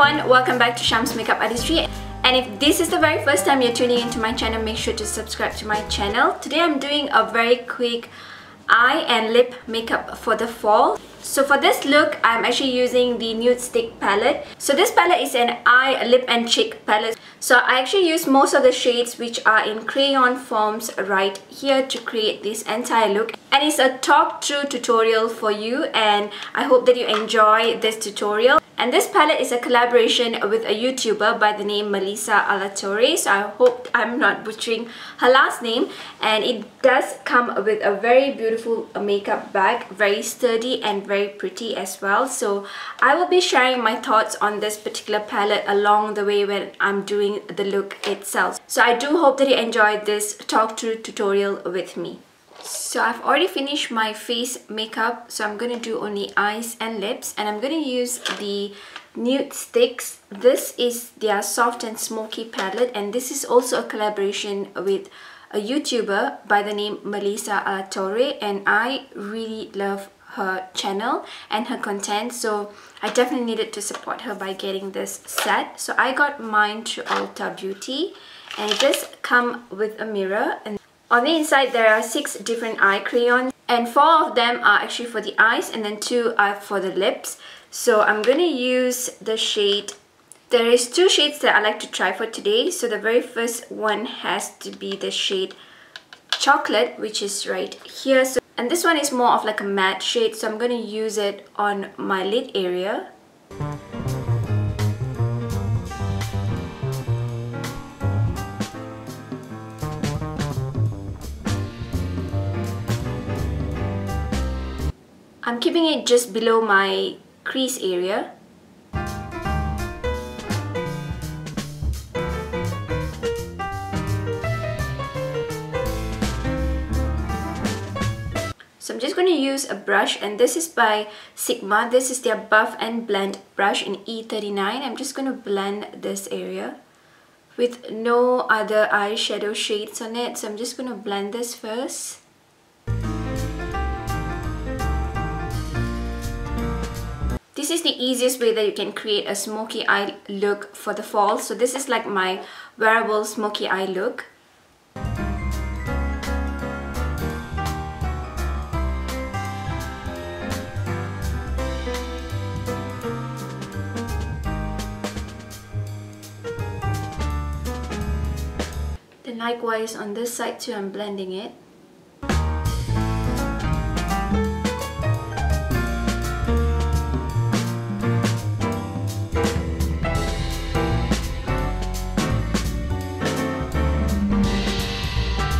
everyone, welcome back to Sham's Makeup Artistry. And if this is the very first time you're tuning into my channel, make sure to subscribe to my channel. Today I'm doing a very quick eye and lip makeup for the fall. So for this look, I'm actually using the Nudestix palette. So this palette is an eye, lip and cheek palette. So I actually use most of the shades which are in crayon forms right here to create this entire look. And it's a talk-through tutorial for you, and I hope that you enjoy this tutorial. And this palette is a collaboration with a YouTuber by the name Melissa Alatorre. So I hope I'm not butchering her last name. And it does come with a very beautiful makeup bag, very sturdy and very pretty as well. So I will be sharing my thoughts on this particular palette along the way when I'm doing the look itself. So I do hope that you enjoyed this talk-through tutorial with me. So I've already finished my face makeup, so I'm going to do only eyes and lips, and I'm going to use the Nudestix. This is their soft and smoky palette, and this is also a collaboration with a YouTuber by the name Melissa Alatorre, and I really love her channel and her content, so I definitely needed to support her by getting this set. So I got mine through Ulta Beauty, and it does come with a mirror, and on the inside there are 6 different eye crayons, and 4 of them are actually for the eyes and then 2 are for the lips. So I'm going to use the shade, there is 2 shades that I like to try for today. So the very first one has to be the shade Chocolate, which is right here. So, and this one is more of like a matte shade, so I'm going to use it on my lid area. I'm keeping it just below my crease area. So I'm just going to use a brush, and this is by Sigma. This is their Buff and Blend brush in E39. I'm just going to blend this area with no other eyeshadow shades on it. So I'm just going to blend this first. This is the easiest way that you can create a smoky eye look for the fall. So this is like my wearable smoky eye look. Then likewise on this side too, I'm blending it.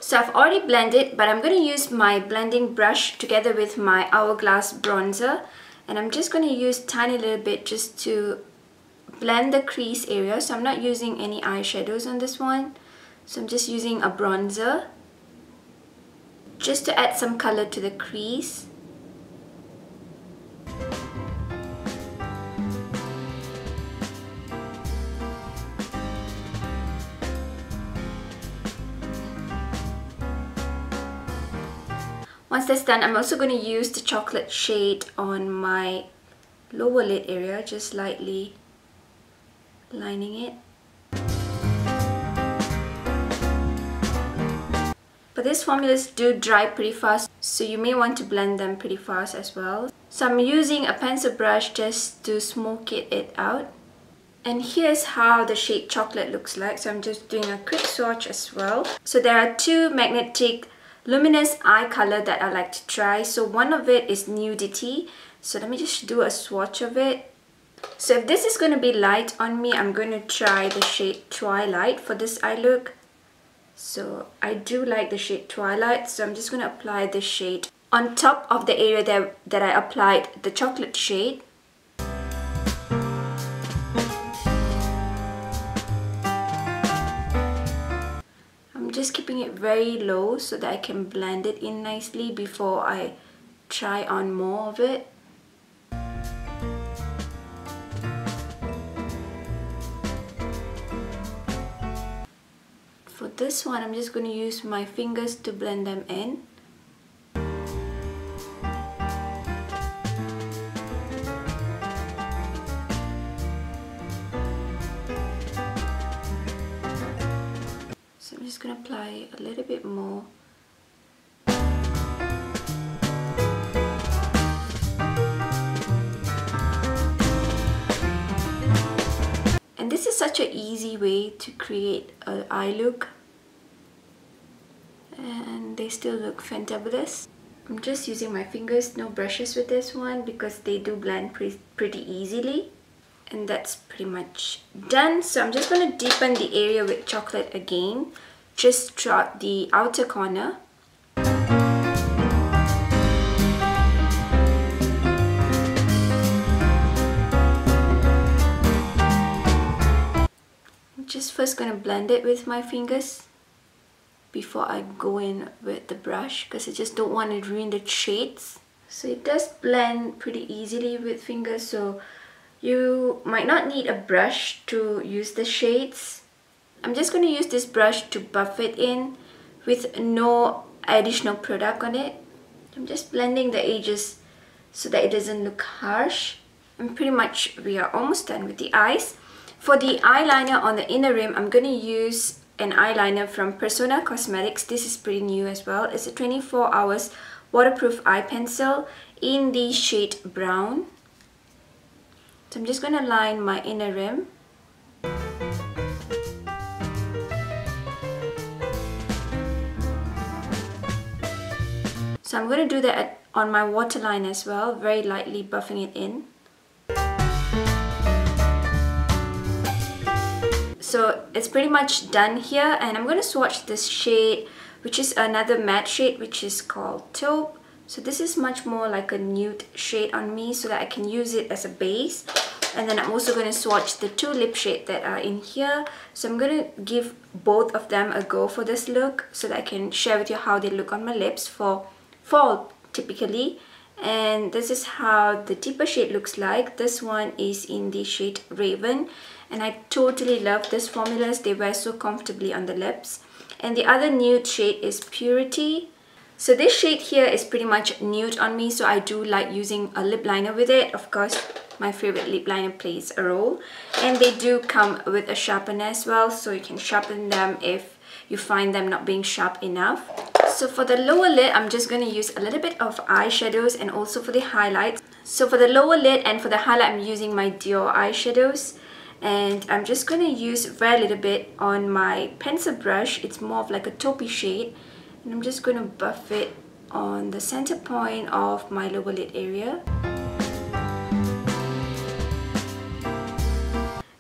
So I've already blended, but I'm going to use my blending brush together with my Hourglass bronzer, and I'm just going to use tiny little bit just to blend the crease area. So I'm not using any eyeshadows on this one, so I'm just using a bronzer just to add some color to the crease. Once that's done, I'm also going to use the chocolate shade on my lower lid area, just lightly lining it. But these formulas do dry pretty fast, so you may want to blend them pretty fast as well. So I'm using a pencil brush just to smoke it out. And here's how the shade Chocolate looks like. So I'm just doing a quick swatch as well. So there are 2 magnetic luminous eye color that I like to try. So one of it is Nudity. So let me just do a swatch of it. So if this is going to be light on me, I'm going to try the shade Twilight for this eye look. So I do like the shade Twilight, so I'm just going to apply the shade on top of the area that I applied the chocolate shade. Just keeping it very low so that I can blend it in nicely before I try on more of it. For this one, I'm just going to use my fingers to blend them in. going to apply a little bit more. And this is such an easy way to create an eye look. And they still look fantabulous. I'm just using my fingers, no brushes with this one because they do blend pretty easily. And that's pretty much done. So I'm just going to deepen the area with chocolate again. Just throughout the outer corner. I'm just first going to blend it with my fingers before I go in with the brush, because I just don't want to ruin the shades. So it does blend pretty easily with fingers, so you might not need a brush to use the shades. I'm just going to use this brush to buff it in with no additional product on it. I'm just blending the edges so that it doesn't look harsh. And pretty much we are almost done with the eyes. For the eyeliner on the inner rim, I'm going to use an eyeliner from Persona Cosmetics. This is pretty new as well. It's a 24 hours waterproof eye pencil in the shade brown. So I'm just going to line my inner rim. So I'm going to do that on my waterline as well, very lightly buffing it in. So it's pretty much done here, and I'm going to swatch this shade, which is another matte shade, which is called Taupe. So this is much more like a nude shade on me, so that I can use it as a base. And then I'm also going to swatch the two lip shades that are in here. So I'm going to give both of them a go for this look, so that I can share with you how they look on my lips for fall typically. And this is how the deeper shade looks like. This one is in the shade Raven, and I totally love these formulas. They wear so comfortably on the lips. And the other nude shade is Purity. So this shade here is pretty much nude on me, so I do like using a lip liner with it. Of course, my favorite lip liner plays a role. And they do come with a sharpener as well, so you can sharpen them if you find them not being sharp enough. So for the lower lid, I'm just going to use a little bit of eyeshadows, and also for the highlights. So for the lower lid and for the highlight, I'm using my Dior eyeshadows. And I'm just going to use very little bit on my pencil brush. It's more of like a taupey shade. And I'm just going to buff it on the center point of my lower lid area.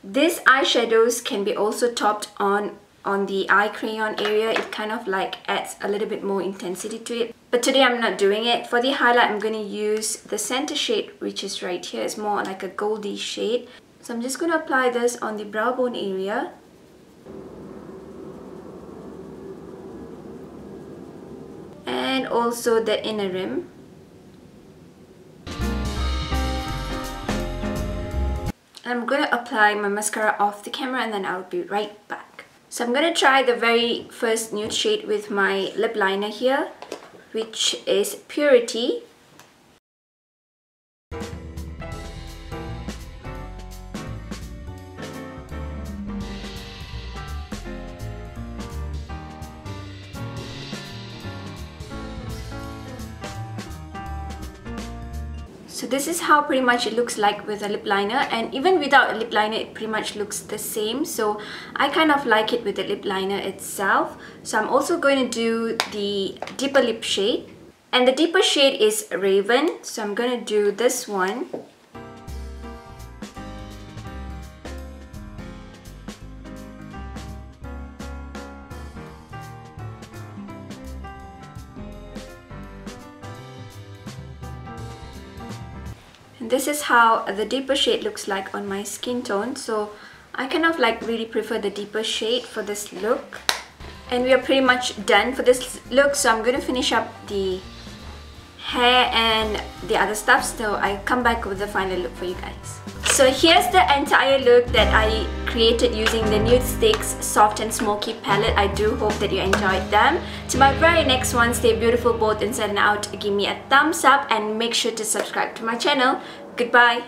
These eyeshadows can be also topped on the eye crayon area. It kind of like adds a little bit more intensity to it. But today I'm not doing it. For the highlight, I'm going to use the center shade, which is right here. It's more like a goldy shade. So I'm just going to apply this on the brow bone area. And also the inner rim. I'm going to apply my mascara off the camera, and then I'll be right back. So I'm going to try the very first nude shade with my lip liner here, which is Purity. So this is how pretty much it looks like with a lip liner, and even without a lip liner it pretty much looks the same. So I kind of like it with the lip liner itself. So I'm also going to do the deeper lip shade, and the deeper shade is Raven. So I'm going to do this one. And this is how the deeper shade looks like on my skin tone. So I kind of like really prefer the deeper shade for this look. And we are pretty much done for this look. So I'm going to finish up the hair and the other stuff. So I'll come back with the final look for you guys. So here's the entire look that I created using the Nudestix Soft and Smoky palette. I do hope that you enjoyed them. To my very next one, stay beautiful both inside and out. Give me a thumbs up and make sure to subscribe to my channel. Goodbye.